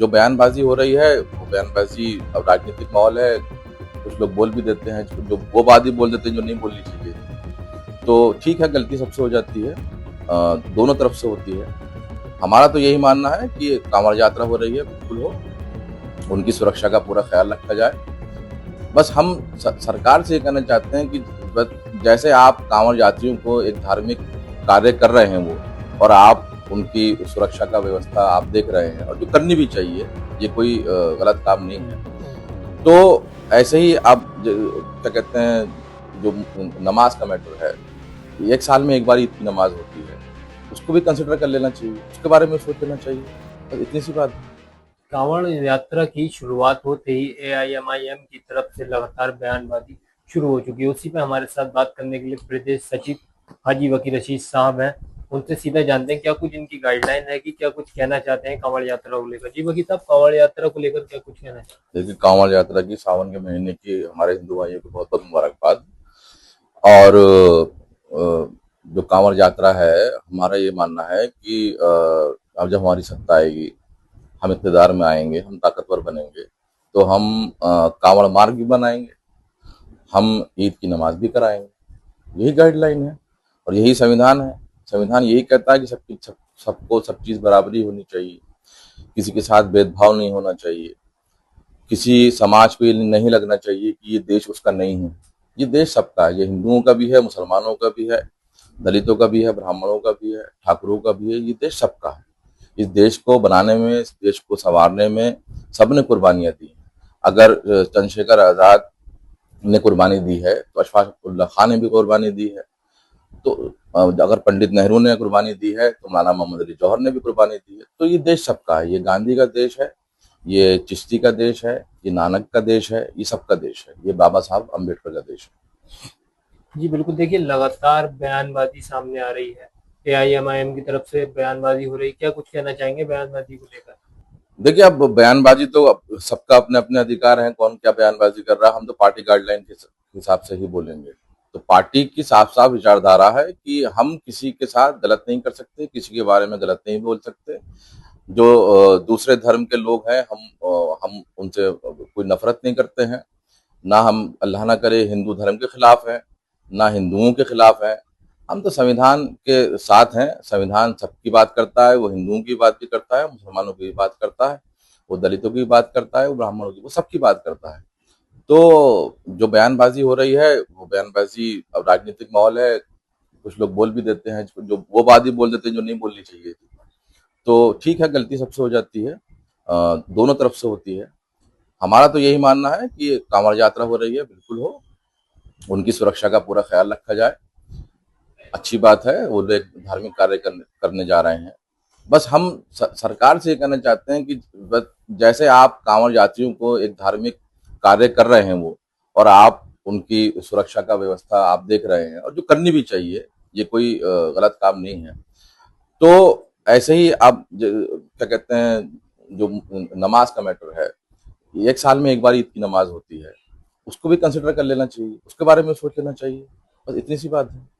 जो बयानबाजी हो रही है वो बयानबाजी अब राजनीतिक माहौल है। कुछ लोग बोल भी देते हैं, जो वो बात ही बोल देते हैं जो नहीं बोलनी चाहिए। तो ठीक है, गलती सबसे हो जाती है, दोनों तरफ से होती है। हमारा तो यही मानना है कि कांवड़ यात्रा हो रही है, बिल्कुल हो, उनकी सुरक्षा का पूरा ख्याल रखा जाए। बस हम सरकार से ये कहना चाहते हैं कि बस जैसे आप कांवड़ यात्रियों को एक धार्मिक कार्य कर रहे हैं वो, और आप उनकी सुरक्षा का व्यवस्था आप देख रहे हैं, और जो करनी भी चाहिए, ये कोई गलत काम नहीं है। तो ऐसे ही आप क्या कहते हैं, जो नमाज का मैटर है, एक साल में एक बार ईद की नमाज होती है, उसको भी कंसिडर कर लेना चाहिए, उसके बारे में सोच लेना चाहिए, बस इतनी सी बात है। कांवड़ यात्रा की शुरुआत होते ही एआईएमआईएम की तरफ से लगातार बयानबाजी शुरू हो चुकी है। उसी पे हमारे साथ बात करने के लिए प्रदेश सचिव हाजी वकील रशीद साहब हैं। उनसे सीधा जानते हैं क्या कुछ इनकी गाइडलाइन है, कि क्या कुछ कहना चाहते हैं कांवड़ यात्रा को लेकर। जी वकील साहब, कांवड़ यात्रा को लेकर क्या कुछ कहना चाहते देखिए, कांवड़ यात्रा की सावन के महीने की हमारे हिंदू भाइयों को बहुत बहुत मुबारकबाद। और जो कांवड़ यात्रा है, हमारा ये मानना है कि अब जब हमारी सत्ता आएगी, हम इक़्तिदार में आएंगे, हम ताकतवर बनेंगे, तो हम कांवड़ मार्ग भी बनाएंगे, हम ईद की नमाज भी कराएंगे। यही गाइडलाइन है और यही संविधान है। संविधान यही कहता है कि सबको सब चीज़ बराबरी होनी चाहिए, किसी के साथ भेदभाव नहीं होना चाहिए, किसी समाज पे नहीं लगना चाहिए कि ये देश उसका नहीं है। ये देश सबका है, ये हिंदुओं का भी है, मुसलमानों का भी है, दलितों का भी है, ब्राह्मणों का भी है, ठाकुरों का भी है। ये देश सबका है। इस देश को बनाने में, इस देश को संवारने में सबने कुर्बानियां दी। अगर चंद्रशेखर आजाद ने कुर्बानी दी है, तो अशफाक उल्लाह खान ने भी कुर्बानी दी है। तो अगर पंडित नेहरू ने कुर्बानी दी है, तो मौलाना मोहम्मद अली जौहर ने भी कुर्बानी दी है। तो ये देश सबका है, ये गांधी का देश है, ये चिश्ती का देश है, ये नानक का देश है, ये सबका देश है, ये बाबा साहब अम्बेडकर का देश है। हैं। जी बिल्कुल, देखिए लगातार बयानबाजी सामने आ रही है, एआईएमआईएम की तरफ से बयानबाजी हो रही है। क्या कुछ कहना चाहेंगे बयानबाजी को लेकर। देखिए, अब बयानबाजी तो अब सबका अपने अपने अधिकार है, कौन क्या बयानबाजी कर रहा है। हम तो पार्टी गाइडलाइन के हिसाब से ही बोलेंगे। तो पार्टी की साफ साफ विचारधारा है कि हम किसी के साथ गलत नहीं कर सकते, किसी के बारे में गलत नहीं बोल सकते। जो दूसरे धर्म के लोग हैं, हम उनसे कोई नफरत नहीं करते हैं। ना हम, अल्लाह ना करे, हिंदू धर्म के खिलाफ हैं, ना हिंदुओं के खिलाफ हैं। हम तो संविधान के साथ हैं। संविधान सबकी बात करता है, वो हिंदुओं की बात भी करता है, मुसलमानों की भी बात करता है, वो दलितों की बात करता है, वो ब्राह्मणों की, वो सबकी बात करता है। तो जो बयानबाजी हो रही है वो बयानबाजी अब राजनीतिक माहौल है। कुछ लोग बोल भी देते हैं, जो वो बात ही बोल देते हैं जो नहीं बोलनी चाहिए थी। तो ठीक है, गलती सबसे हो जाती है, दोनों तरफ से होती है। हमारा तो यही मानना है कि कांवड़ यात्रा हो रही है, बिल्कुल हो, उनकी सुरक्षा का पूरा ख्याल रखा जाए। अच्छी बात है, वो लोग धार्मिक कार्य करने जा रहे हैं। बस हम सरकार से ये कहना चाहते हैं कि बस जैसे आप कांवड़ यात्रियों को एक धार्मिक कार्य कर रहे हैं वो, और आप उनकी सुरक्षा का व्यवस्था आप देख रहे हैं, और जो करनी भी चाहिए, ये कोई गलत काम नहीं है। तो ऐसे ही आप क्या कहते हैं, जो नमाज का मैटर है, एक साल में एक बार ईद की नमाज होती है, उसको भी कंसिडर कर लेना चाहिए, उसके बारे में सोच लेना चाहिए, बस इतनी सी बात है।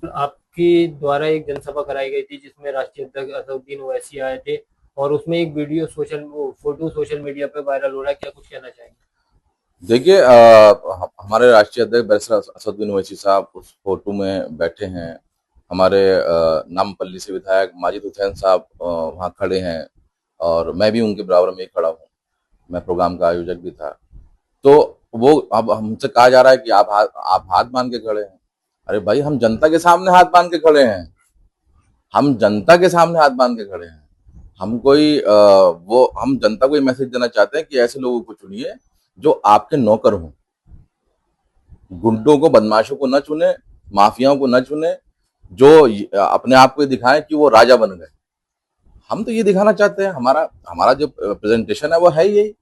आपके द्वारा एक जनसभा कराई गई थी जिसमें राष्ट्रीय अध्यक्ष असदुद्दीन ओवैसी आए थे, और उसमें एक वीडियो वो फोटो सोशल मीडिया पे वायरल हो रहा है। क्या कुछ कहना चाहेंगे। देखिए, हमारे राष्ट्रीय अध्यक्ष बैरिस्टर असदुद्दीन ओवैसी साहब उस फोटो में बैठे हैं। हमारे नामपल्ली से विधायक माजिद हुसैन साहब वहाँ खड़े हैं, और मैं भी उनके बराबर में ही खड़ा हूँ। मैं प्रोग्राम का आयोजक भी था। तो वो, अब हमसे कहा जा रहा है कि आप हाथ बांध के खड़े हैं। अरे भाई, हम जनता के सामने हाथ बांध के खड़े हैं। हम जनता के सामने हाथ बांध के खड़े हैं। हम कोई वो हम जनता को ये मैसेज देना चाहते हैं कि ऐसे लोगों को चुनिए जो आपके नौकर हों। गुंडों को, बदमाशों को न चुने, माफियाओं को न चुने, जो अपने आप को दिखाएं कि वो राजा बन गए। हम तो ये दिखाना चाहते हैं, हमारा हमारा जो प्रेजेंटेशन है वो है यही।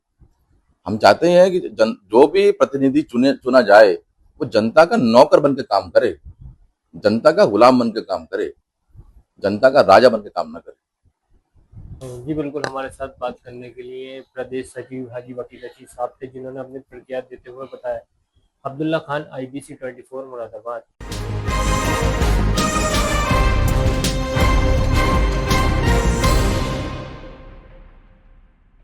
हम चाहते हैं कि जो भी प्रतिनिधि चुना जाए, वो जनता का नौकर बन के काम करे, जनता का गुलाम बन के काम करे, जनता का राजा बन के काम ना करे। जी बिल्कुल, हमारे साथ बात करने के लिए प्रदेश सचिव हाजी वकील रशीद साहब थे, जिन्होंने अपनी प्रतिक्रिया देते हुए बताया। अब्दुल्ला खान, IBC 24 मुरादाबाद।